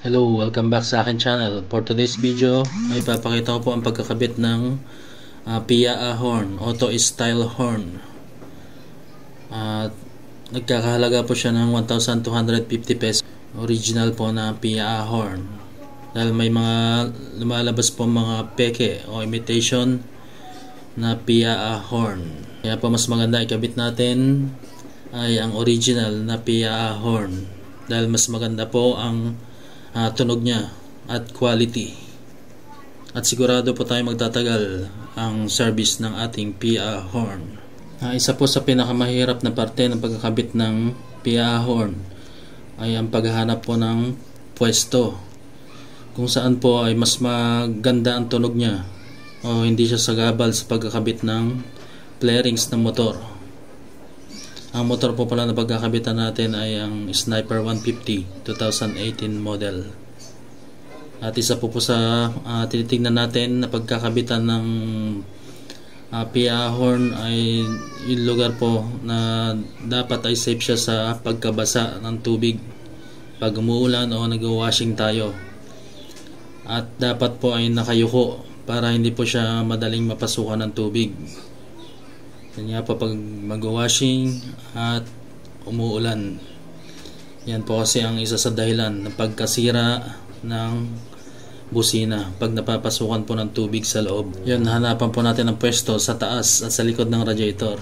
Hello, welcome back sa akin channel. For today's video ay papakita ko po ang pagkakabit ng PIAA horn, auto style horn. Nagkakahalaga po siya ng 1,250 pesos. Original po na PIAA horn. Dahil may mga lumalabas po mga peke o imitation na PIAA horn. Kaya po mas maganda ikabit natin ay ang original na PIAA horn. Dahil mas maganda po ang tunog niya at quality, at sigurado po tayo magtatagal ang service ng ating PIAA horn. Isa po sa pinakamahirap na parte ng pagkakabit ng PIAA horn ay ang paghahanap po ng pwesto kung saan po ay mas maganda ang tunog niya o hindi siya sagabal sa pagkakabit ng flarings ng motor. Ang motor po pala na pagkakabitan natin ay ang Sniper 150 2018 model. At isa po sa tinitingnan natin na pagkakabitan ng PIAA horn ay yung lugar po na dapat ay safe siya sa pagkabasa ng tubig pag umuulan o nag-washing tayo. At dapat po ay nakayuko para hindi po siya madaling mapasukan ng tubig. Kanya po pag mag-washing at umuulan. Yan po kasi ang isa sa dahilan ng pagkasira ng busina pag napapasukan po ng tubig sa loob. Yan, hanapan po natin ang pwesto sa taas at sa likod ng radiator.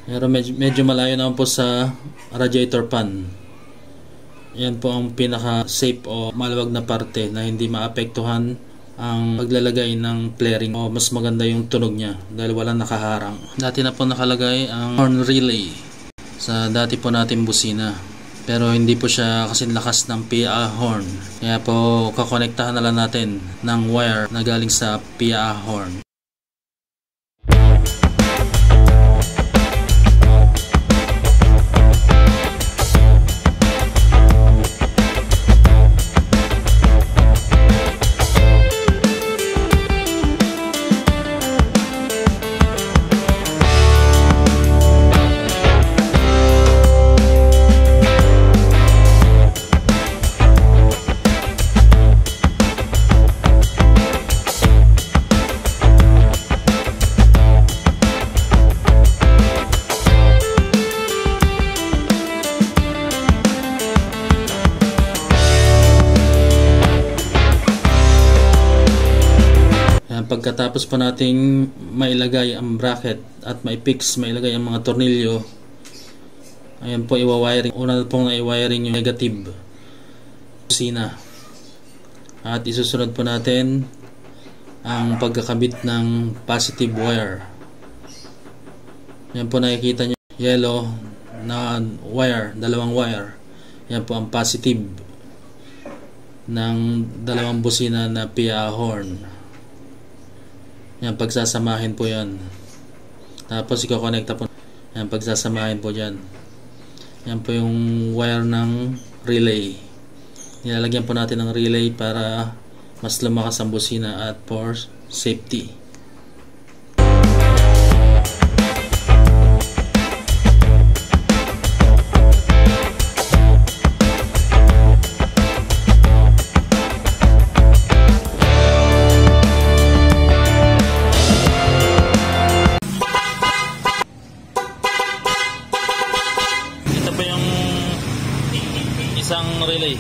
Pero medyo malayo naman po sa radiator pan. Yan po ang pinaka safe o maluwag na parte na hindi maapektuhan ang paglalagay ng flaring o mas maganda yung tunog niya dahil walang nakaharang. Dati na po nakalagay ang horn relay sa dati po nating busina, pero hindi po siya kasing lakas ng PIAA horn, kaya po kakonektahan na lang natin ng wire na galing sa PIAA horn. Pagkatapos po nating mailagay ang bracket at mailagay ang mga tornilyo, ayan po i-wiring. Una pong na-wiring yung negative busina at isusunod po natin ang pagkakabit ng positive wire. Ayan po nakikita nyo yellow na wire, dalawang wire. Ayan po ang positive ng dalawang busina na PIAA horn. Yan, pagsasamahin po yan. Tapos iko-connecta po. Yan, pagsasamahin po dyan. Yan po yung wire ng relay. Nilalagyan po natin ng relay para mas lumakas ang busina at for safety. Isang relay.